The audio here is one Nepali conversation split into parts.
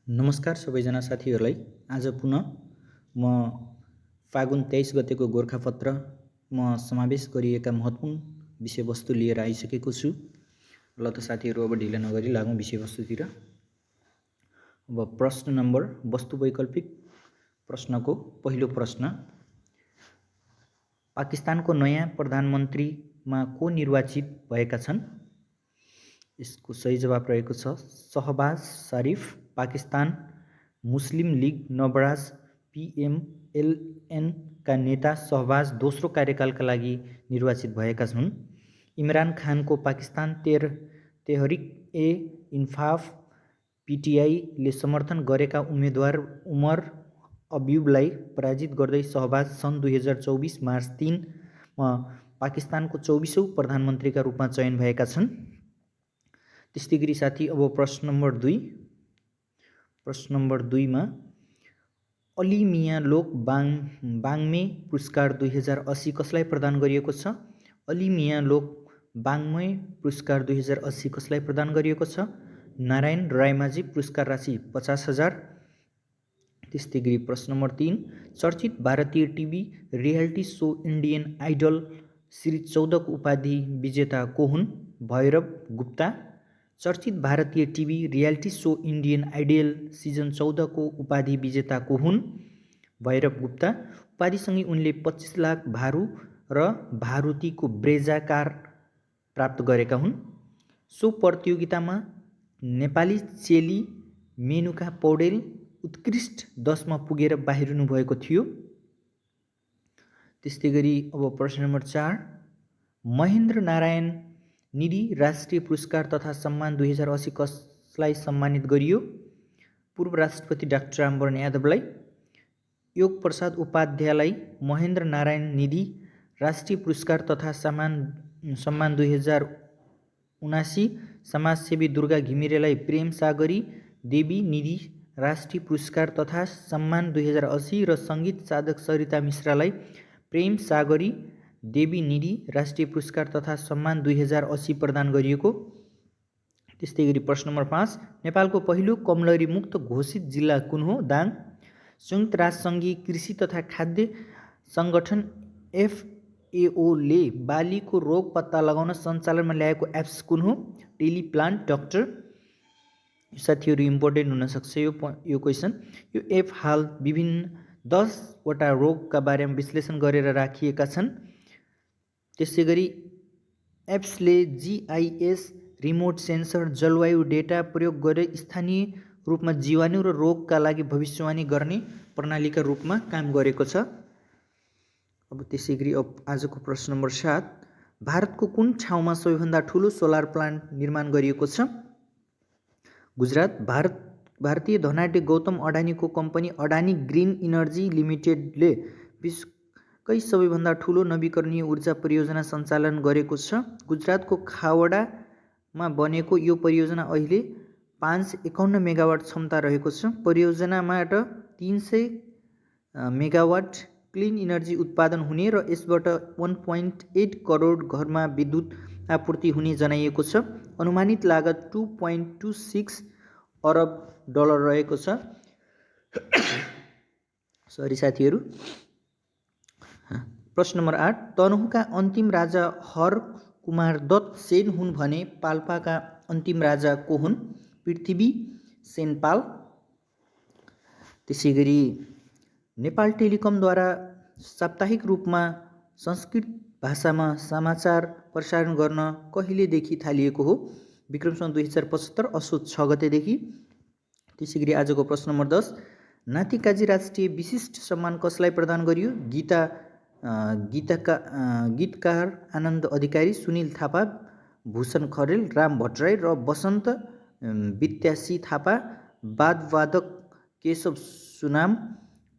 नमस्कार सबैजना साथीहरूलाई। आज पुनः म फागुन 23 गतेको गोरखापत्रमा समावेश गरिएका महत्त्वपूर्ण विषयवस्तु लिएर आइसकेको छु। ल त साथीहरू, अब ढिला नगरी लागौँ विषयवस्तुतिर। अब प्रश्न नम्बर वस्तु वैकल्पिक प्रश्नको पहिलो प्रश्न, पाकिस्तानको नयाँ प्रधानमन्त्रीमा को निर्वाचित भएका छन्? यसको सही जवाब रहेको छ शहबाज शरीफ। पाकिस्तान मुस्लिम लीग नवराज PMLN का नेता शहबाज दोस्रो कार्यकालका लागि निर्वाचित भएका छन्। इमरान खानको पाकिस्तान तेहरिक-ए-इन्साफ PTI ले समर्थन गरेका उम्मेदवार उमर अब्युबलाई पराजित गर्दै शहबाज सन् 2024 मार्च 3 मा पाकिस्तानको 24औं प्रधानमन्त्रीका रूपमा चयन भएका छन्। त्यस्तै गरी साथी, अब प्रश्न नम्बर 2 मा अली मियाँ लोक बाङ्मे पुरस्कार 2080 कसलाई प्रदान गरिएको छ? अली मियाँ लोक बाङ्मे पुरस्कार 2080 कसलाई प्रदान गरिएको छ? नारायण रायमाझी। पुरस्कार राशि 50,000। त्यस्तै गरी प्रश्न नम्बर 3, चर्चित भारतीय TV reality show Indian Idol series 14 को उपाधि विजेता को हुन्? भैरव गुप्ता। चर्चित भारतीय TV reality show Indian Idol season 14 को उपाधि विजेता को हुन्? भैरव गुप्ता। उपाधिसँगै उनले 25 लाख भारु र भारुतीको ब्रेजा कार प्राप्त गरेका हुन्। सो प्रतियोगितामा नेपाली चेली मेनुका पौडेल उत्कृष्ट 10 मा पुगेर बाहिरिनु भएको थियो। त्यस्तै गरी अब प्रश्न नम्बर 4, महेन्द्र नारायण निधि राष्ट्रिय पुरस्कार तथा सम्मान 2080 कसलाई सम्मानित गरियो? पूर्व राष्ट्रपति डाक्टर रामवरण यादवलाई। योग प्रसाद उपाध्यायलाई महेन्द्र नारायण निधि राष्ट्रिय पुरस्कार तथा सम्मान 2079, समाजसेवी दुर्गा घिमिरेलाई प्रेम सागरी देवी निधि राष्ट्रिय पुरस्कार तथा सम्मान 2080 र सङ्गीत साधक सरिता मिश्रालाई प्रेम सागरी देवी निधि राष्ट्रिय पुरस्कार तथा सम्मान 2080 प्रदान गरिएको। त्यस्तै गरी प्रश्न नम्बर 5, नेपालको पहिलो कमलरी मुक्त घोषित जिल्ला कुन हो? दाङ। संयुक्त राष्ट्रसङ्घीय कृषि तथा खाद्य सङ्गठन FAO ले बालीको रोग पत्ता लगाउन सञ्चालनमा ल्याएको एप्स कुन हो? टेलिप्लान्ट डक्टर। साथीहरू, इम्पोर्टेन्ट हुनसक्छ यो क्वेसन। यो एप हाल विभिन्न 10 वटा रोगका बारेमा विश्लेषण गरेर राखिएका छन्। त्यसै गरी एप्सले GIS रिमोट सेन्सर जलवायु डेटा प्रयोग गरी स्थानीय रूपमा जीवाणु र रोगका लागि भविष्यवाणी गर्ने प्रणालीका रूपमा काम गरेको छ। अब त्यसै गरी आजको प्रश्न नम्बर 7, भारतको कुन ठाउँमा सबैभन्दा ठुलो सोलर प्लान्ट निर्माण गरिएको छ? गुजरात। भारतीय धनाढ्य गौतम अडानीको कम्पनी अडानी ग्रिन इनर्जी लिमिटेडले विश्वकै सबैभन्दा ठुलो नवीकरणीय ऊर्जा परियोजना सञ्चालन गरेको छ। गुजरातको खावडामा बनेको यो परियोजना अहिले 551 मेगावाट क्षमता रहेको छ। परियोजनाबाट 300 मेगावाट क्लिन इनर्जी उत्पादन हुने र यसबाट 1.8 करोड घरमा विद्युत आपूर्ति हुने जनाइएको छ। अनुमानित लागत $2.26 अरब रहेको छ। सरी साथीहरू। प्रश्न नम्बर 8, तनहुँका अन्तिम राजा हर कुमार दत्त सेन हुन् भने पाल्पाका अन्तिम राजा को हुन्? पृथ्वी सेन पाल। त्यसै गरी नेपाल टेलिकमद्वारा साप्ताहिक रूपमा संस्कृत भाषामा समाचार प्रसारण गर्न कहिलेदेखि थालिएको हो? विक्रम सन् 2075 असोज 6 गतेदेखि। त्यसै गरी आजको प्रश्न नम्बर 10, नातिकाजी राष्ट्रिय विशिष्ट सम्मान कसलाई प्रदान गरियो? गीतकार आनन्द अधिकारी, सुनिल थापा, भूषण खरेल, राम भट्टराई र वसन्त विद्यासी थापा। वादवादक केशव सुनाम,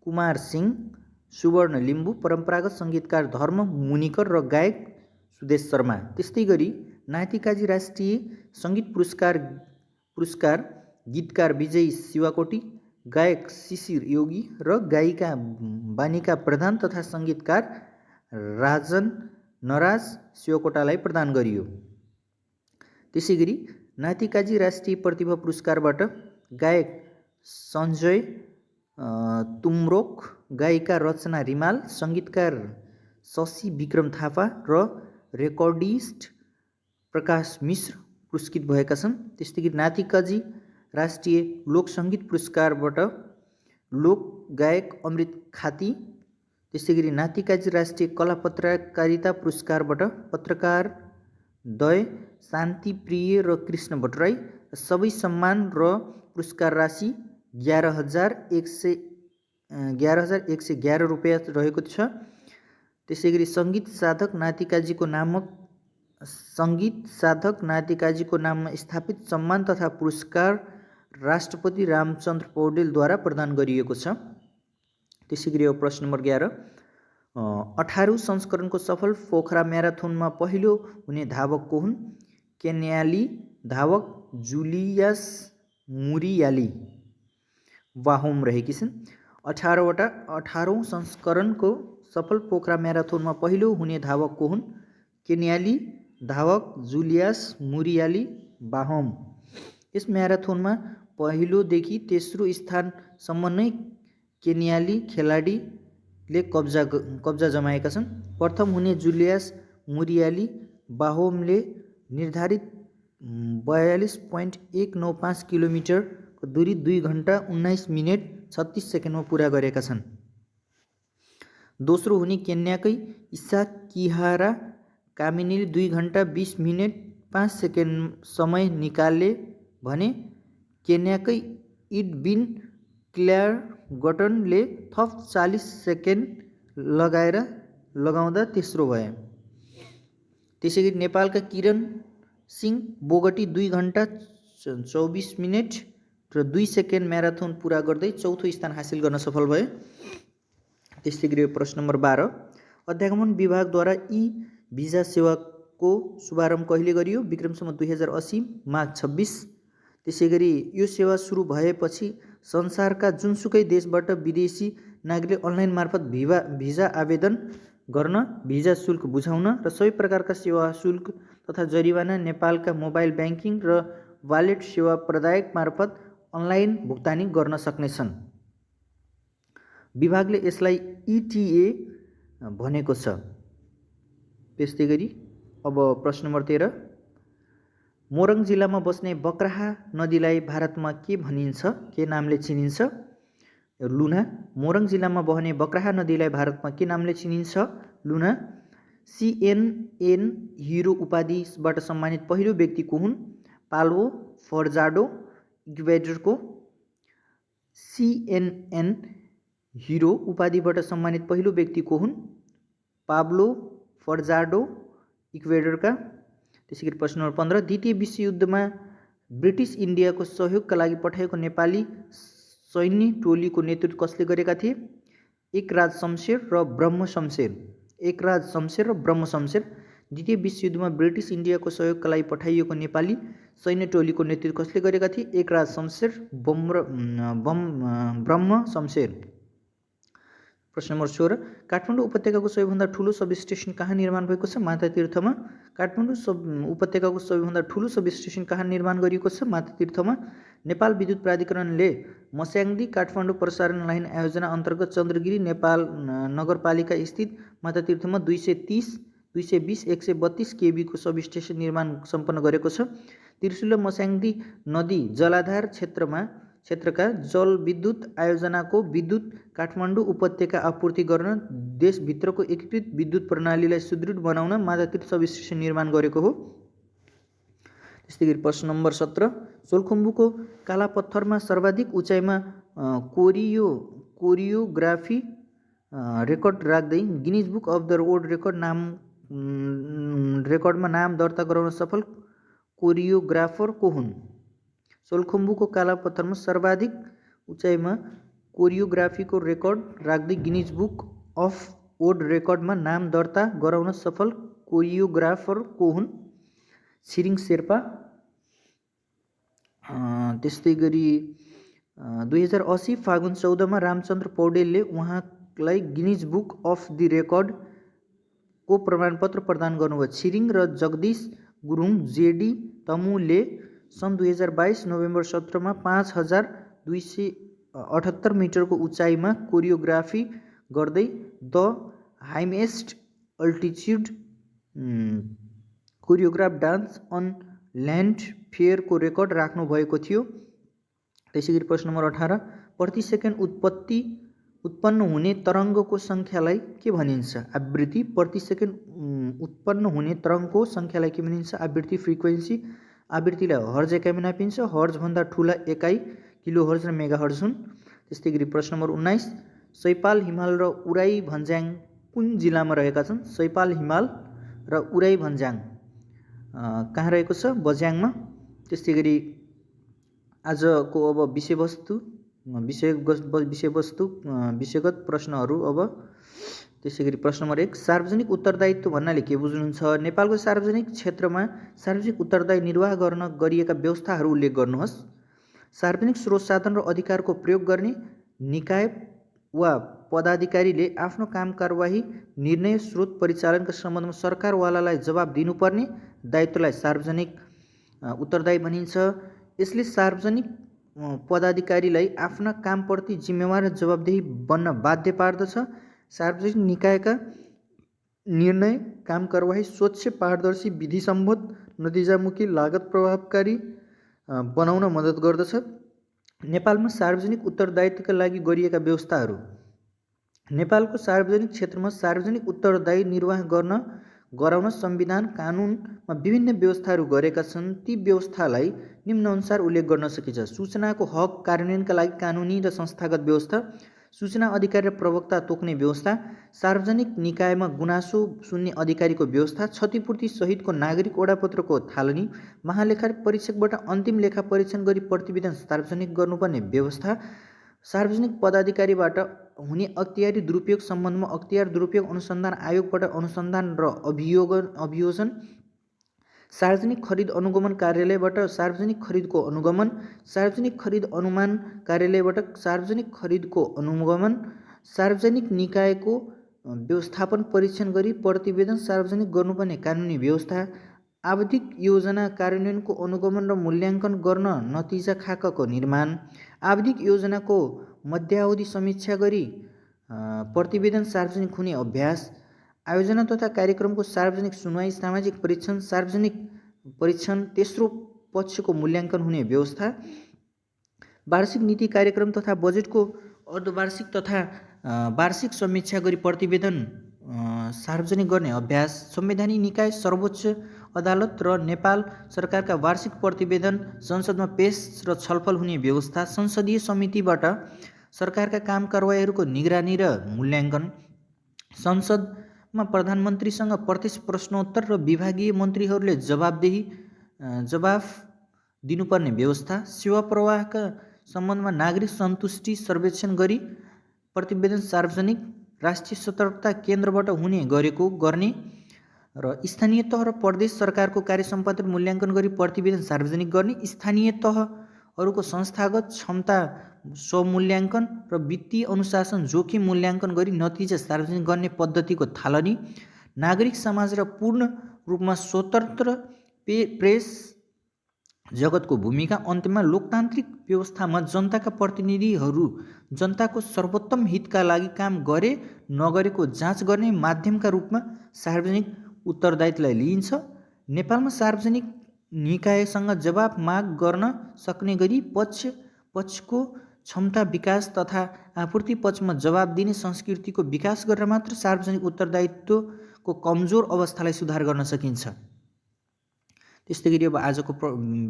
कुमार सिंह, सुवर्ण लिम्बू, परम्परागत सङ्गीतकार धर्म मुनिकर र गायक सुदेश शर्मा। त्यस्तै गरी नातिकाजी राष्ट्रिय सङ्गीत पुरस्कार गीतकार विजय शिवाकोटी, गायक शिशिर योगी र गायिका बानिका प्रधान तथा सङ्गीतकार राजन नराज शिवकोटालाई प्रदान गरियो। त्यसै गरी नातिकाजी राष्ट्रिय प्रतिभा पुरस्कारबाट गायक सञ्जय तुमरोक, गायिका रचना रिमाल, सङ्गीतकार शशि विक्रम थापा र रेकर्डिस्ट प्रकाश मिश्र पुरस्कृत भएका छन्। त्यस्तै गरी नातिकाजी राष्ट्रिय लोकसङ्गीत पुरस्कारबाट लोक गायक अमृत खाती, त्यस्तै गरी नातिकाजी राष्ट्रिय कला पत्रकारिता पुरस्कारबाट पत्रकार दय शान्तिप्रिय र कृष्ण भट्टराई। सबै सम्मान र पुरस्कार राशि 11,111 रुपियाँ रहेको छ। त्यसै गरी सङ्गीत साधक नातिकाजीको नाममा स्थापित सम्मान तथा पुरस्कार राष्ट्रपति रामचन्द्र पौडेलद्वारा प्रदान गरिएको छ। त्यसै गरी प्रश्न नम्बर 11, 18औं संस्करणको सफल पोखरा म्याराथोनमा पहिलो हुने धावक को हुन्? केन्याली धावक जुलियस मुरियाली बाहोम रहेकी छिन्। 18औं संस्करणको सफल पोखरा म्याराथोनमा पहिलो हुने धावक को हुन्? केन्याली धावक जुलियस मुरियाली बाहोम। यस म्याराथोनमा पहिलोदेखि तेस्रो स्थानसम्म नै केन्याली खेलाडीले कब्जा जमाएका छन्। प्रथम हुने जुलियस मुरियाली बाहोमले निर्धारित 42.195 किलोमिटरको दूरी 2 घण्टा 19 मिनेट 36 सेकेन्डमा पुरा गरेका छन्। दोस्रो हुने केन्याकै इसा किहारा कामिनीले 2 घण्टा 20 मिनेट 5 सेकेन्ड समय निकाले भने केन्याकै इडविन क्ल्यारगटनले थप 40 सेकेन्ड लगाउँदा तेस्रो भए। त्यसै गरी नेपालका किरण सिंह बोगटी 2 घण्टा 24 मिनेट र 2 सेकेन्ड म्याराथोन पुरा गर्दै चौथो स्थान हासिल गर्न सफल भए। त्यस्तै गरी प्रश्न नम्बर 12, अध्यागमन विभागद्वारा भिजा सेवाको शुभारम्भ कहिले गरियो? विक्रमसम्वत 2080 माघ 26। त्यसै गरी यो सेवा सुरु भएपछि संसारका जुनसुकै देशबाट विदेशी नागरिकले अनलाइन मार्फत भिजा आवेदन गर्न, भिजा शुल्क बुझाउन र सबै प्रकारका सेवा शुल्क तथा जरिवाना नेपालका मोबाइल ब्याङ्किङ र वालेट सेवा प्रदायक मार्फत अनलाइन भुक्तानी गर्न सक्नेछन्। विभागले यसलाई ETA भनेको छ। त्यस्तै गरी अब प्रश्न नम्बर 13, मोरङ जिल्लामा बस्ने बक्राहा नदीलाई भारतमा के भनिन्छ? के नामले चिनिन्छ? लुना। मोरङ जिल्लामा बहने बक्राहा नदीलाई भारतमा के नामले चिनिन्छ? लुना। CNN हिरो उपाधिबाट सम्मानित पहिलो व्यक्ति को हुन्? पाल्वो फर्जाडो, इक्वेडरको। CNN हिरो उपाधिबाट सम्मानित पहिलो व्यक्ति को हुन्? पाब्लो फर्जाडो, इक्वेडरका। त्यसै गरी प्रश्न नम्बर 15, द्वितीय विश्वयुद्धमा ब्रिटिस इन्डियाको सहयोगका लागि पठाएको नेपाली सैन्य टोलीको नेतृत्व कसले गरेका थिए? एकराज शमशेर र ब्रह्म शमशेर। द्वितीय विश्वयुद्धमा ब्रिटिस इन्डियाको सहयोगका लागि पठाइएको नेपाली सैन्य टोलीको नेतृत्व कसले गरेका थिए? एकराज शमशेर, ब्रह्म शमशेर। प्रश्न नम्बर 16, काठमाडौँ उपत्यकाको सबैभन्दा ठुलो सबस्टेसन कहाँ निर्माण भएको छ? मातातीर्थमा। काठमाडौँ उपत्यकाको सबैभन्दा ठुलो सबस्टेसन कहाँ निर्माण गरिएको छ? मातातीर्थमा। नेपाल विद्युत प्राधिकरणले मस्याङदी काठमाडौँ प्रसारण लाइन आयोजना अन्तर्गत चन्द्रगिरी नेपाल नगरपालिका स्थित मातातीर्थमा 230, 220, 132 केबी को सबस्टेसन निर्माण सम्पन्न गरेको छ। त्रिशुल र मस्याङदी नदी जलाधार क्षेत्रका जलविद्युत आयोजनाको विद्युत काठमाडौँ उपत्यका आपूर्ति गर्न देशभित्रको एकीकृत विद्युत प्रणालीलाई सुदृढ बनाउन मातातीर्थ सबस्टेसन निर्माण गरेको हो। त्यस्तै गरी प्रश्न नम्बर 17, सोलुखुम्बुको कालापत्थरमा सर्वाधिक उचाइमा कोरियोग्राफी रेकर्ड राख्दै Guinness book of the world रेकर्डमा नाम दर्ता गराउन सफल कोरियोग्राफर को हुन्? सोलुखुम्बुको कालापत्थरमा सर्वाधिक उचाइमा कोरियोग्राफीको रेकर्ड राख्दै गिनिज बुक अफ वर्ल्ड रेकर्डमा नाम दर्ता गराउन सफल कोरियोग्राफर को हुन्? छिरिङ शेर्पा। त्यस्तै गरी 2080 फागुन 14 मा रामचन्द्र पौडेलले उहाँलाई गिनिज बुक अफ द रेकर्डको प्रमाणपत्र प्रदान गर्नुभयो। छिरिङ र जगदीश गुरुङ JD तमुले सन् 2022 नोभेम्बर 17 मा 5000 278 मिटरको उचाइमा कोरियोग्राफी गर्दै the highest altitude choreograph dance on land फेयरको रेकर्ड राख्नुभएको थियो। त्यसै गरी प्रश्न नम्बर 18 प्रति सेकेन्ड उत्पन्न हुने तरङ्गको सङ्ख्यालाई के भनिन्छ? आवृत्ति। प्रति सेकेन्ड उत्पन्न हुने तरङ्गको सङ्ख्यालाई के भनिन्छ? आवृत्ति, फ्रिक्वेन्सी। आवृत्तिलाई हर्ज एकाइमा नापिन्छ। हर्जभन्दा ठुला एकाइ किलोहर्ज र मेगाहर्ज हुन्। त्यस्तै गरी प्रश्न नम्बर 19 सैपाल हिमाल र उराई भन्ज्याङ कुन जिल्लामा रहेका छन्? सैपाल हिमाल र उराई भन्ज्याङ कहाँ रहेको छ? बझ्याङमा। त्यस्तै गरी आजको अब विषयगत प्रश्नहरू अब त्यसै गरी प्रश्न नम्बर 1 सार्वजनिक उत्तरदायित्व भन्नाले के बुझ्नुहुन्छ? नेपालको सार्वजनिक क्षेत्रमा सार्वजनिक उत्तरदायी निर्वाह गर्न गरिएका व्यवस्थाहरू उल्लेख गर्नुहोस्। सार्वजनिक स्रोत साधन र अधिकारको प्रयोग गर्ने निकाय वा पदाधिकारीले आफ्नो काम कारबाही निर्णय स्रोत परिचालनका सम्बन्धमा सरकारवालालाई जवाब दिनुपर्ने दायित्वलाई सार्वजनिक उत्तरदायी भनिन्छ। यसले सार्वजनिक पदाधिकारीलाई आफ्ना कामप्रति जिम्मेवार र जवाबदेही बन्न बाध्य पार्दछ। सार्वजनिक निकायका निर्णय काम कारबाही स्वच्छ, पारदर्शी, विधिसम्मत, नतिजामुखी, लागत प्रभावकारी बनाउन मद्दत गर्दछ। नेपालमा सार्वजनिक उत्तरदायित्वका लागि गरिएका व्यवस्थाहरू। नेपालको सार्वजनिक क्षेत्रमा सार्वजनिक उत्तरदायी निर्वाह गराउन संविधान कानुनमा विभिन्न व्यवस्थाहरू गरेका छन्। ती व्यवस्थालाई निम्नानुसार उल्लेख गर्न सकिन्छ। सूचनाको हक कार्यान्वयनका लागि कानुनी र संस्थागत व्यवस्था, सूचना अधिकारी र प्रवक्ता तोक्ने व्यवस्था, सार्वजनिक निकायमा गुनासो सुन्ने अधिकारीको व्यवस्था, क्षतिपूर्ति सहितको नागरिक ओडापत्रको थालनी, महालेखा परीक्षकबाट अन्तिम लेखा परीक्षण गरी प्रतिवेदन सार्वजनिक गर्नुपर्ने व्यवस्था, सार्वजनिक पदाधिकारीबाट हुने अख्तियारी दुरुपयोग सम्बन्धमा अख्तियार दुरुपयोग अनुसन्धान आयोगबाट अनुसन्धान र अभियोजन, सार्वजनिक खरिद अनुगमन कार्यालयबाट सार्वजनिक खरिदको अनुगमन, सार्वजनिक खरिद अनुमान कार्यालयबाट सार्वजनिक खरिदको अनुगमन, सार्वजनिक निकायको व्यवस्थापन परीक्षण गरी प्रतिवेदन सार्वजनिक गर्नुपर्ने कानुनी व्यवस्था, आवधिक योजना कार्यान्वयनको अनुगमन र मूल्याङ्कन गर्न नतिजा खाकाको निर्माण, आवधिक योजनाको मध्यावधि समीक्षा गरी प्रतिवेदन सार्वजनिक हुने अभ्यास, आयोजना तथा कार्यक्रमको सार्वजनिक सुनवाई, सामाजिक परीक्षण, सार्वजनिक परीक्षण, तेस्रो पक्षको मूल्याङ्कन हुने व्यवस्था, वार्षिक नीति कार्यक्रम तथा बजेटको अर्धवार्षिक तथा वार्षिक समीक्षा गरी प्रतिवेदन सार्वजनिक गर्ने अभ्यास, संवैधानिक निकाय, सर्वोच्च अदालत र नेपाल सरकारका वार्षिक प्रतिवेदन संसदमा पेश र छलफल हुने व्यवस्था, संसदीय समितिबाट सरकारका काम कारबाहीहरूको निगरानी र मूल्याङ्कन, संसदमा प्रधानमन्त्रीसँग प्रत्यक्ष प्रश्नोत्तर र विभागीय मन्त्रीहरूले जवाफ दिनुपर्ने व्यवस्था, सेवा प्रवाहका सम्बन्धमा नागरिक सन्तुष्टि सर्वेक्षण गरी प्रतिवेदन सार्वजनिक, राष्ट्रिय सतर्कता केन्द्रबाट गर्ने र स्थानीय तह र प्रदेश सरकारको कार्य सम्पादन मूल्याङ्कन गरी प्रतिवेदन सार्वजनिक गर्ने, स्थानीय तहहरूको संस्थागत क्षमता स्वमूल्याङ्कन र वित्तीय अनुशासन जोखिम मूल्याङ्कन गरी नतिजा सार्वजनिक गर्ने पद्धतिको थालनी, नागरिक समाज र पूर्ण रूपमा स्वतन्त्र प्रेस जगतको भूमिका, अन्त्यमा लोकतान्त्रिक व्यवस्थामा जनताका प्रतिनिधिहरू जनताको सर्वोत्तम हितका लागि काम गरे नगरेको जाँच गर्ने माध्यमका रूपमा सार्वजनिक उत्तरदायित्वलाई लिइन्छ। नेपालमा सार्वजनिक निकायसँग जवाब माग गर्न सक्ने गरी पक्षको क्षमता विकास तथा आपूर्ति पक्षमा जवाब दिने संस्कृतिको विकास गरेर मात्र सार्वजनिक उत्तरदायित्वको कमजोर अवस्थालाई सुधार गर्न सकिन्छ। त्यस्तै गरी अब आजको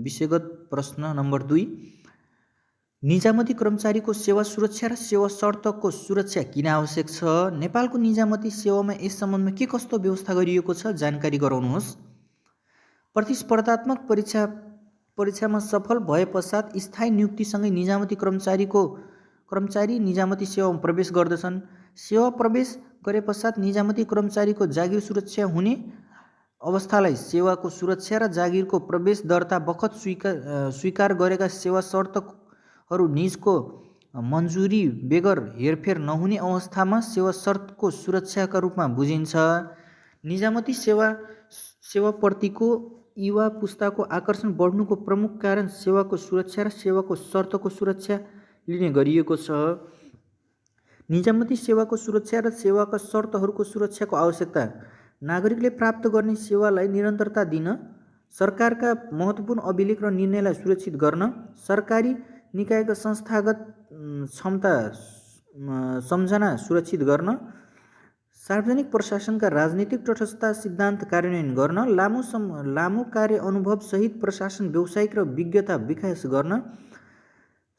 विषयगत प्रश्न नम्बर 2 निजामती कर्मचारीको सेवा सुरक्षा र सेवा शर्तको सुरक्षा किन आवश्यक छ? नेपालको निजामती सेवामा यस सम्बन्धमा के कस्तो व्यवस्था गरिएको छ? जानकारी गराउनुहोस्। प्रतिस्पर्धात्मक परीक्षामा सफल भए पश्चात स्थायी नियुक्तिसँगै निजामती कर्मचारी निजामती सेवामा प्रवेश गर्दछन्। सेवा प्रवेश गरे पश्चात निजामती कर्मचारीको जागिर सुरक्षा हुने अवस्थालाई सेवाको सुरक्षा र जागिरको प्रवेश दर्ता बखत स्वीकार गरेका सेवा शर्तहरू निजको मन्जुरी बेगर हेरफेर नहुने अवस्थामा सेवा शर्तको सुरक्षाका रूपमा बुझिन्छ। निजामती सेवाप्रतिको युवा पुस्ताको आकर्षण बढ्नुको प्रमुख कारण सेवाको सुरक्षा र सेवाको शर्तको सुरक्षा लिने गरिएको छ। निजामती सेवाको सुरक्षा र सेवाका शर्तहरूको सुरक्षाको आवश्यकता। नागरिकले प्राप्त गर्ने सेवालाई निरन्तरता दिन, सरकारका महत्त्वपूर्ण अभिलेख र निर्णयलाई सुरक्षित गर्न, सरकारी निकायका संस्थागत क्षमता सम्झना सुरक्षित गर्न, सार्वजनिक प्रशासनका राजनीतिक तटस्थता सिद्धान्त कार्यान्वयन गर्न, लामो कार्य अनुभवसहित प्रशासन व्यावसायिक र विज्ञता विकास गर्न,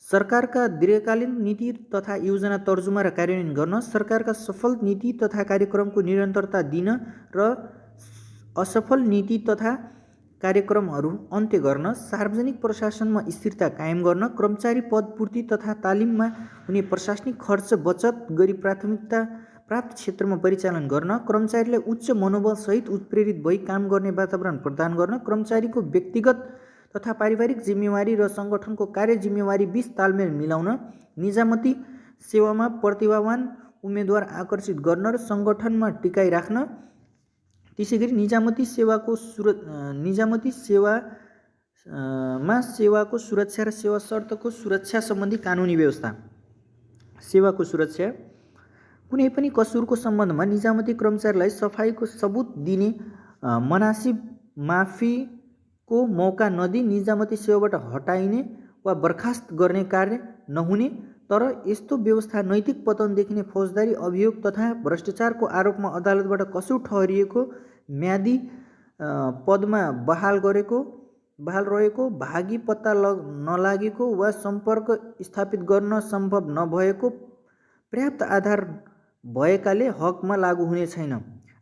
सरकारका दीर्घकालीन नीति तथा योजना तर्जुमा र कार्यान्वयन गर्न, सरकारका सफल नीति तथा कार्यक्रमको निरन्तरता दिन र असफल नीति तथा कार्यक्रमहरू अन्त्य गर्न, सार्वजनिक प्रशासनमा स्थिरता कायम गर्न, कर्मचारी पदपूर्ति तथा तालिममा हुने प्रशासनिक खर्च बचत गरी प्राथमिकता प्राप्त क्षेत्रमा परिचालन गर्न, कर्मचारीलाई उच्च मनोबलसहित उत्प्रेरित भई काम गर्ने वातावरण प्रदान गर्न, कर्मचारीको व्यक्तिगत तथा पारिवारिक जिम्मेवारी र सङ्गठनको कार्य जिम्मेवारी बीच तालमेल मिलाउन, निजामती सेवामा प्रतिभावान उम्मेदवार आकर्षित गर्न र सङ्गठनमा टिकाइ राख्न। त्यसैगरी निजामती सेवाको सुरक्षा र सेवा शर्तको सुरक्षा सम्बन्धी कानुनी व्यवस्था। सेवाको सुरक्षा। कुनै पनि कसुरको सम्बन्धमा निजामती कर्मचारीलाई सफाईको सबुत दिने, मनासिब माफीको मौका नदिई निजामती सेवाबाट हटाइने वा बर्खास्त गर्ने कार्य नहुने, तर यस्तो व्यवस्था नैतिक पतन देखिने फौजदारी अभियोग तथा भ्रष्टाचारको आरोपमा अदालतबाट कसुर ठहरिएको, म्यादी पदमा बहाल रहेको, भागी पत्ता नलागेको वा सम्पर्क स्थापित गर्न सम्भव नभएको पर्याप्त आधार भएकाले हकमा लागू हुने छैन।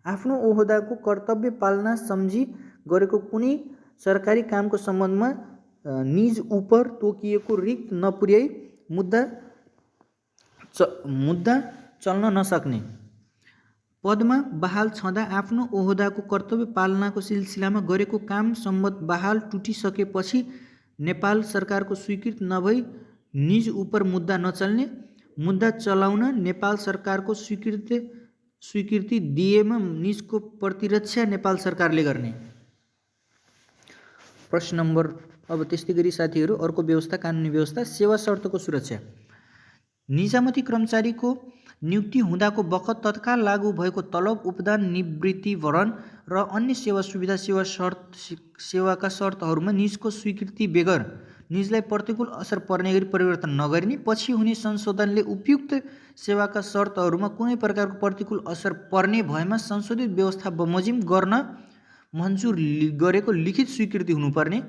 आफ्नो ओहदाको कर्तव्य पालना सम्झी गरेको कुनै सरकारी कामको सम्बन्धमा निज उपर तोकिएको रिक्त नपुर्याई मुद्दा चल्न नसक्ने। पदमा बहाल छँदा आफ्नो ओहदाको कर्तव्य पालनाको सिलसिलामा गरेको काम सम्बद्ध बहाल टुटिसकेपछि नेपाल सरकारको स्वीकृति नभई निज उपर मुद्दा नचल्ने, मुद्दा चलाउन नेपाल सरकारको स्वीकृति दिएमा निजको प्रतिरक्षा नेपाल सरकारले गर्ने। प्रश्न नम्बर अब त्यस्तै गरी साथीहरू अर्को व्यवस्था कानुनी व्यवस्था सेवा शर्तको सुरक्षा। निजामती कर्मचारीको नियुक्ति हुँदाको बखत तत्काल लागू भएको तलब, उपदान, निवृत्तिभरण र अन्य सेवा सुविधा सेवाका शर्तहरूमा निजको स्वीकृति बेगर निजलाई प्रतिकूल असर पर्ने गरी परिवर्तन नगरिने, पछि हुने संशोधनले उपयुक्त सेवाका शर्तहरूमा कुनै प्रकारको प्रतिकूल असर पर्ने भएमा संशोधित व्यवस्था बमोजिम गर्न मन्जुर गरेको लिखित स्वीकृति हुनुपर्ने।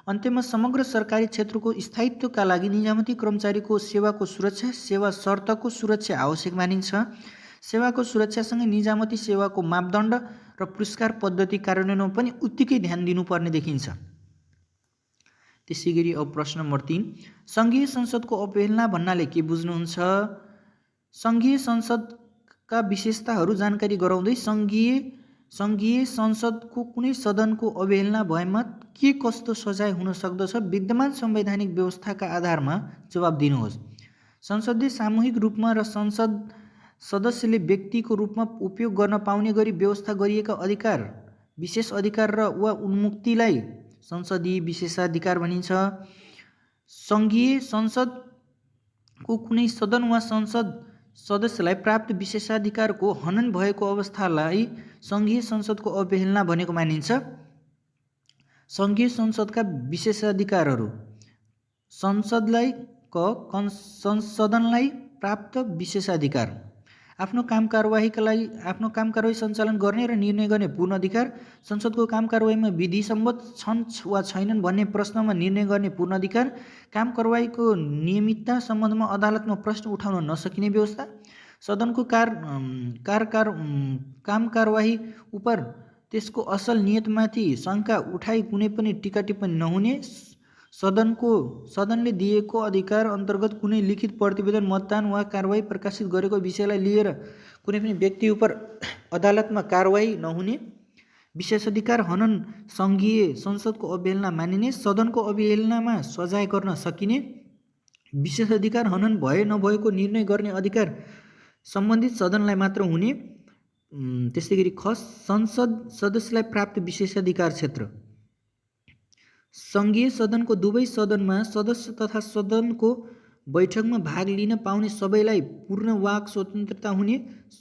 अन्त्यमा समग्र सरकारी क्षेत्रको स्थायित्वका लागि निजामती कर्मचारीको सेवाको सुरक्षा, सेवा शर्तको सुरक्षा आवश्यक मानिन्छ। सेवाको सुरक्षासँगै निजामती सेवाको मापदण्ड र पुरस्कार पद्धति कार्यान्वयनमा पनि उत्तिकै ध्यान दिनुपर्ने देखिन्छ। त्यसैगरी अब प्रश्न नम्बर 3, सङ्घीय संसदको अवहेलना भन्नाले के बुझ्नुहुन्छ? सङ्घीय संसदका विशेषताहरू जानकारी गराउँदै सङ्घीय संसदको कुनै सदनको अवहेलना भएमा के कस्तो सजाय हुन सक्दछ, विद्यमान संवैधानिक व्यवस्थाका आधारमा जवाब दिनुहोस्। संसदले सामूहिक रूपमा र संसद सदस्यले व्यक्तिको रूपमा उपयोग गर्न पाउने गरी व्यवस्था गरिएका अधिकार, विशेष अधिकार वा उन्मुक्तिलाई संसदीय विशेषाधिकार भनिन्छ। सङ्घीय संसदको कुनै सदन वा संसद सदस्यलाई प्राप्त विशेषाधिकारको हनन भएको अवस्थालाई सङ्घीय संसदको अवहेलना भनेको मानिन्छ। सङ्घीय संसदका विशेषाधिकारहरू संसदलाई प्राप्त विशेषाधिकार, आफ्नो काम कारवाही सञ्चालन गर्ने र निर्णय गर्ने पूर्ण अधिकार, संसदको काम कारवाहीमा विधि सम्मत छन् वा छैनन् भन्ने प्रश्नमा निर्णय गर्ने पूर्ण अधिकार, काम कारवाहीको नियमितता सम्बन्धमा अदालतमा प्रश्न उठाउन नसकिने व्यवस्था, सदनको काम कारवाही उप त्यसको असल नियतमाथि शङ्का उठाई कुनै पनि टीका टिप्पणी नहुने, सदनले दिएको अधिकार अन्तर्गत कुनै लिखित प्रतिवेदन, मतदान वा कारवाही प्रकाशित गरेको विषयलाई लिएर कुनै पनि व्यक्ति उप अदालतमा कारवाही नहुने, विशेषाधिकार हनन सङ्घीय संसदको अवहेलना मानिने, सदनको अवहेलनामा सजाय गर्न सकिने, विशेषाधिकार हनन भए नभएको निर्णय गर्ने अधिकार सम्बन्धित सदनलाई मात्र हुने। त्यसैगरी संसद सदस्यलाई प्राप्त विशेषाधिकार क्षेत्र। सङ्घीय सदनको दुवै सदनमा सदस्य तथा सदनको बैठकमा भाग लिन पाउने सबैलाई पूर्ण वाक स्वतन्त्रता हुने,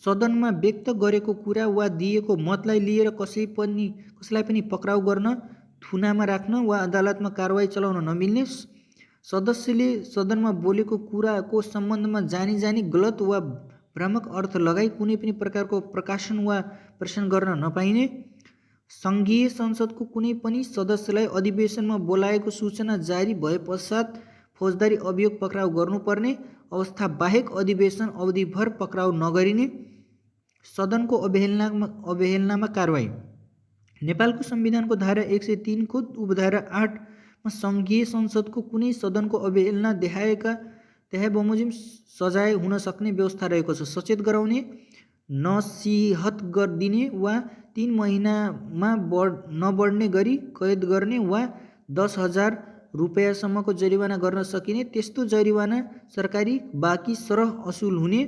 सदनमा व्यक्त गरेको कुरा वा दिएको मतलाई लिएर कसैलाई पनि पक्राउ गर्न, थुनामा राख्न वा अदालतमा कारवाही चलाउन नमिल्ने, सदस्यले सदनमा बोलेको कुराको सम्बन्धमा जानी गलत वा भ्रामक अर्थ लगाई कुनै पनि प्रकारको प्रकाशन वा प्रसारण गर्न नपाइने, सङ्घीय संसदको कुनै पनि सदस्यलाई अधिवेशनमा बोलाएको सूचना जारी भए पश्चात फौजदारी अभियोग पक्राउ गर्नुपर्ने अवस्था बाहेक अधिवेशन अवधिभर पक्राउ नगरिने, सदनको अवहेलनामा कारवाही। नेपालको संविधानको धारा 103 को उपधारा 8 मा सङ्घीय संसदको कुनै सदनको अवहेलना देखाए बमोजिम सजाय हुन सक्ने व्यवस्था रहेको छ। सचेत गराउने, नसिहत दिने वा 3 महिनामा नबढ्ने गरी कैद गर्ने वा 10,000 रुपैयाँसम्मको जरिवाना गर्न सकिने, त्यस्तो जरिवाना सरकारी बाँकी सरह असुल हुने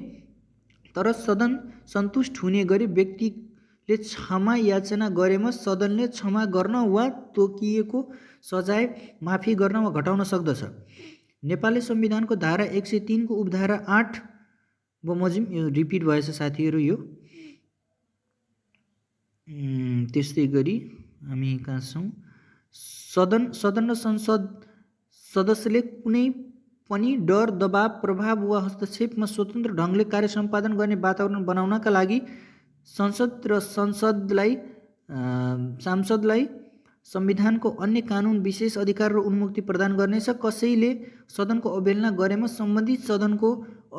तर सदन सन्तुष्ट हुने गरी व्यक्तिले क्षमा याचना गरेमा सदनले क्षमा गर्न वा तोकिएको सजाय माफी गर्न वा घटाउन सक्दछ। नेपाली संविधानको धारा 103 को उपधारा 8 बमोजिम यो रिपिट भएछ साथीहरू यो। त्यस्तै गरी हामी कहाँ छौँ, सदन र संसद सदस्यले कुनै पनि डर, दबाव, प्रभाव वा हस्तक्षेपमा स्वतन्त्र ढङ्गले कार्य सम्पादन गर्ने वातावरण बनाउनका लागि संसद र सांसदलाई संविधानको अन्य कानुन विशेष अधिकार र उन्मुक्ति प्रदान गर्नेछ। कसैले सदनको अवहेलना गरेमा सम्बन्धित सदनको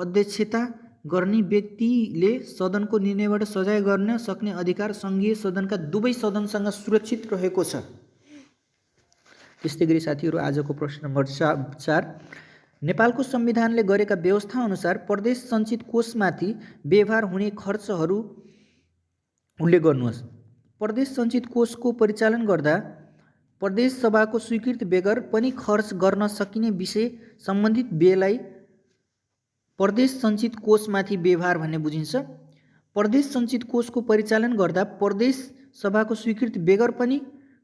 अध्यक्षता गर्ने व्यक्तिले सदनको निर्णयबाट सजाय गर्न सक्ने अधिकार सङ्घीय सदनका दुवै सदनसँग सुरक्षित रहेको छ। त्यस्तै गरी साथीहरू आजको प्रश्न नम्बर 4, नेपालको संविधानले गरेका व्यवस्था अनुसार प्रदेश सञ्चित कोषमाथि व्यवहार हुने खर्चहरू उल्लेख गर्नुहोस्। प्रदेश सञ्चित कोषको परिचालन गर्दा प्रदेश सभाको स्वीकृति बेगर पनि खर्च गर्न सकिने विषय सम्बन्धित व्ययलाई प्रदेश सञ्चित कोषमाथि व्यवहार भन्ने बुझिन्छ। प्रदेश सञ्चित कोषको परिचालन गर्दा प्रदेश सभाको स्वीकृति बेगर पनि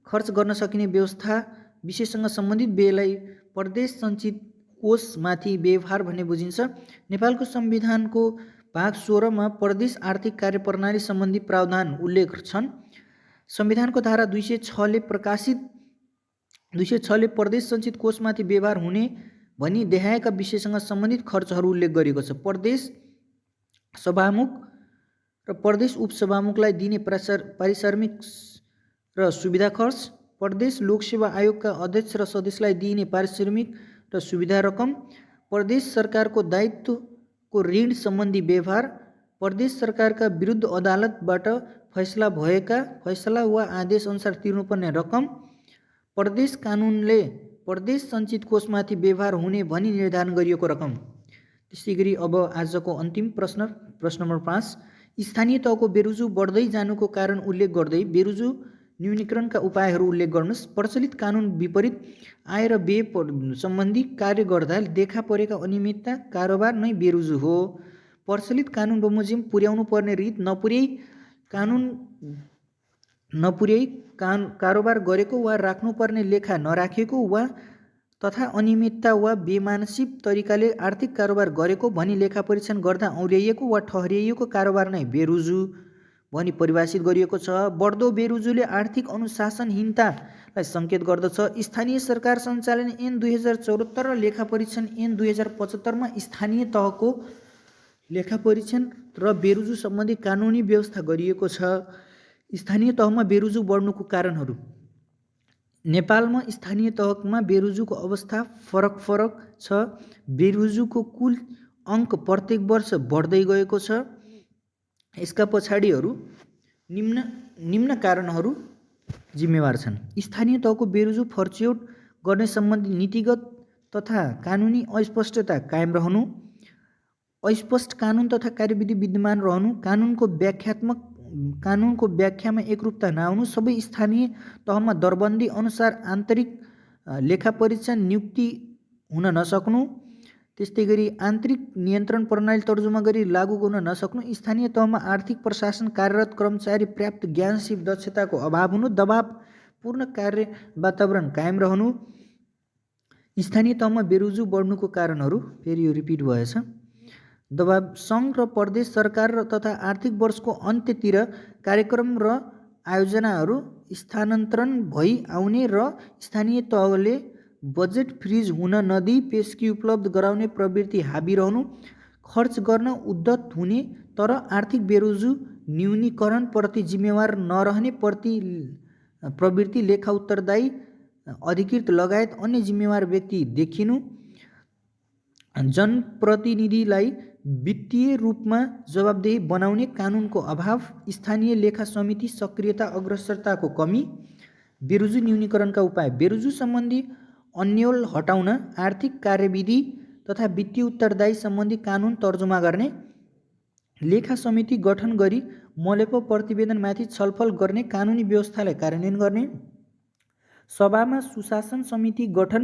खर्च गर्न सकिने व्यवस्था विषयसँग सम्बन्धित व्ययलाई प्रदेश सञ्चित कोषमाथि व्यवहार भन्ने बुझिन्छ। नेपालको संविधानको भाग 16 मा प्रदेश आर्थिक कार्यप्रणाली सम्बन्धी प्रावधान उल्लेख छन्। संविधानको धारा 206 ले प्रदेश सञ्चित कोषमाथि व्यवहार हुने भनी देखाएका विषयसँग सम्बन्धित खर्चहरू उल्लेख गरिएको छ। प्रदेश सभामुख र प्रदेश उपसभामुखलाई दिने पारिश्रमिक र सुविधा खर्च, प्रदेश लोकसेवा आयोगका अध्यक्ष र सदस्यलाई दिइने पारिश्रमिक र सुविधा रकम, प्रदेश सरकारको दायित्वको ऋण सम्बन्धी व्यवहार, प्रदेश सरकारका विरुद्ध अदालतबाट फैसला भएका फैसला वा आदेश अनुसार तिर्नुपर्ने रकम, प्रदेश कानुनले प्रदेश सञ्चित कोषमाथि व्यवहार हुने भनी निर्धारण गरिएको रकम। त्यसै गरी अब आजको अन्तिम प्रश्न नम्बर 5, स्थानीय तहको बेरुजु बढ्दै जानुको कारण उल्लेख गर्दै बेरुजु न्यूनीकरणका उपायहरू उल्लेख गर्नुहोस्। प्रचलित कानुन विपरीत आय र व्यय सम्बन्धी कार्य गर्दा देखा परेका अनियमितता कारोबार नै बेरुजु हो। प्रचलित कानुन बमोजिम पुर्याउनु पर्ने रीत नपुर्याई कारोबार गरेको वा राख्नुपर्ने लेखा नराखेको वा तथा अनियमितता वा बेमानसिक तरिकाले आर्थिक कारोबार गरेको भनी लेखा परीक्षण गर्दा और्याइएको वा ठहरिएको कारोबार नै बेरुजु भनी परिभाषित गरिएको छ। बढ्दो बेरुजुले आर्थिक अनुशासनहीनतालाई सङ्केत गर्दछ। स्थानीय सरकार सञ्चालन ऐन 2074 र लेखा परीक्षण ऐन 2075 मा स्थानीय तहको लेखा परीक्षण र बेरुजु सम्बन्धी कानुनी व्यवस्था गरिएको छ। स्थानीय तहमा बेरुजु बढ्नुको कारणहरू। नेपालमा स्थानीय तहमा बेरुजुको अवस्था फरक छ। बेरुजुको कुल अङ्क प्रत्येक वर्ष बढ्दै गएको छ। यसका पछाडिहरू निम्न कारणहरू जिम्मेवार छन्। स्थानीय तहको बेरुजु फर्च्यौट गर्ने सम्बन्धी नीतिगत तथा कानुनी अस्पष्टता कायम रहनु, अस्पष्ट कानुन तथा कार्यविधि विद्यमान रहनु, कानुनको व्याख्यामा एकरूपता नआउनु, सबै स्थानीय तहमा दरबन्दी अनुसार आन्तरिक लेखा परीक्षण नियुक्ति हुन नसक्नु, त्यस्तै गरी आन्तरिक नियन्त्रण प्रणाली तर्जुमा गरी लागू गर्न नसक्नु, स्थानीय तहमा आर्थिक प्रशासन कार्यरत कर्मचारी पर्याप्त ज्ञान सिप दक्षताको अभाव हुनु, दबावपूर्ण कार्य वातावरण कायम रहनु, स्थानीय तहमा बेरोजु बढ्नुको कारणहरू फेरि यो रिपिट भएछ। दबाब सङ्घ र प्रदेश सरकार तथा आर्थिक वर्षको अन्त्यतिर कार्यक्रम र आयोजनाहरू स्थानान्तरण भई आउने र स्थानीय तहले बजेट फ्रिज हुन नदिई पेशकी उपलब्ध गराउने प्रवृत्ति हाबी रहनु, खर्च गर्न उद्धत हुने तर आर्थिक बेरोजु न्यूनीकरणप्रति जिम्मेवार नरहने प्रवृत्ति, लेखा उत्तरदायी अधिकृत लगायत अन्य जिम्मेवार व्यक्ति देखिनु, जनप्रतिनिधिलाई वित्तीय रूपमा जवाबदेही बनाउने कानुनको अभाव, स्थानीय लेखा समिति सक्रियता अग्रसरताको कमी। बेरोजु न्यूनीकरणका उपाय: बेरोजु सम्बन्धी अन्यल हटाउन आर्थिक कार्यविधि तथा वित्तीय उत्तरदायी सम्बन्धी कानुन तर्जुमा गर्ने, लेखा समिति गठन गरी मलेपो प्रतिवेदनमाथि छलफल गर्ने कानुनी व्यवस्थालाई कार्यान्वयन गर्ने, सभामा सुशासन समिति गठन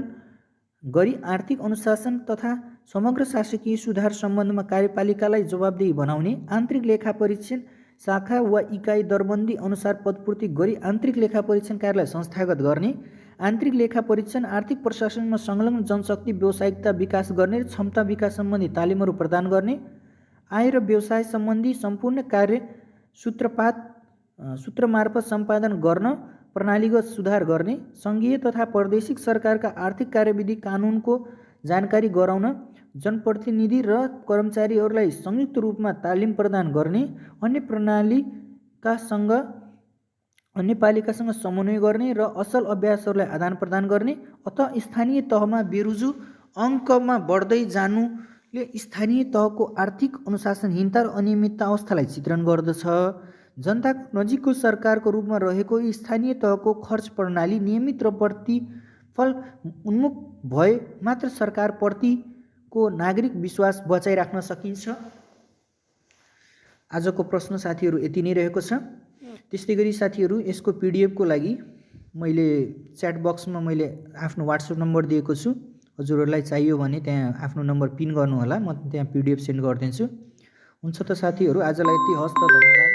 गरी आर्थिक अनुशासन तथा समग्र शासकीय सुधार सम्बन्धमा कार्यपालिकालाई जवाबदेही बनाउने, आन्तरिक लेखा परीक्षण शाखा वा इकाइ दरबन्दी अनुसार पदपूर्ति गरी आन्तरिक लेखा परीक्षण कार्यालय संस्थागत गर्ने, आन्तरिक लेखा परीक्षण आर्थिक प्रशासनमा संलग्न जनशक्ति व्यावसायिकता विकास गर्ने र क्षमता विकास सम्बन्धी तालिमहरू प्रदान गर्ने, आय र व्यवसाय सम्बन्धी सम्पूर्ण कार्य सूत्रमार्फत सम्पादन गर्न प्रणालीगत सुधार गर्ने, सङ्घीय तथा प्रादेशिक सरकारका आर्थिक कार्यविधि कानुनको जानकारी गराउन, जनप्रतिनिधि र कर्मचारीहरूलाई संयुक्त रूपमा तालिम प्रदान गर्ने, अन्य पालिकासँग समन्वय गर्ने र असल अभ्यासहरूलाई आदान प्रदान गर्ने। अत स्थानीय तहमा बेरोजु अङ्कमा बढ्दै जानुले स्थानीय तहको आर्थिक अनुशासनहीनता र अनियमितता अवस्थालाई चित्रण गर्दछ। जनताको नजिकको सरकारको रूपमा रहेको स्थानीय तहको खर्च प्रणाली नियमित र प्रतिफल उन्मुख भए मात्र सरकारप्रतिको नागरिक विश्वास बचाइराख्न सकिन्छ। आजको प्रश्न साथीहरू यति नै रहेको छ। त्यस्तै गरी साथीहरू यसको पिडिएफको लागि मैले च्याट बक्समा मैले आफ्नो वाट्सएप नम्बर दिएको छु। हजुरहरूलाई चाहियो भने त्यहाँ आफ्नो नम्बर पिन गर्नुहोला, म त्यहाँ पिडिएफ सेन्ड गरिदिन्छु। हुन्छ त साथीहरू, आजलाई यति। हस् त, धन्यवाद।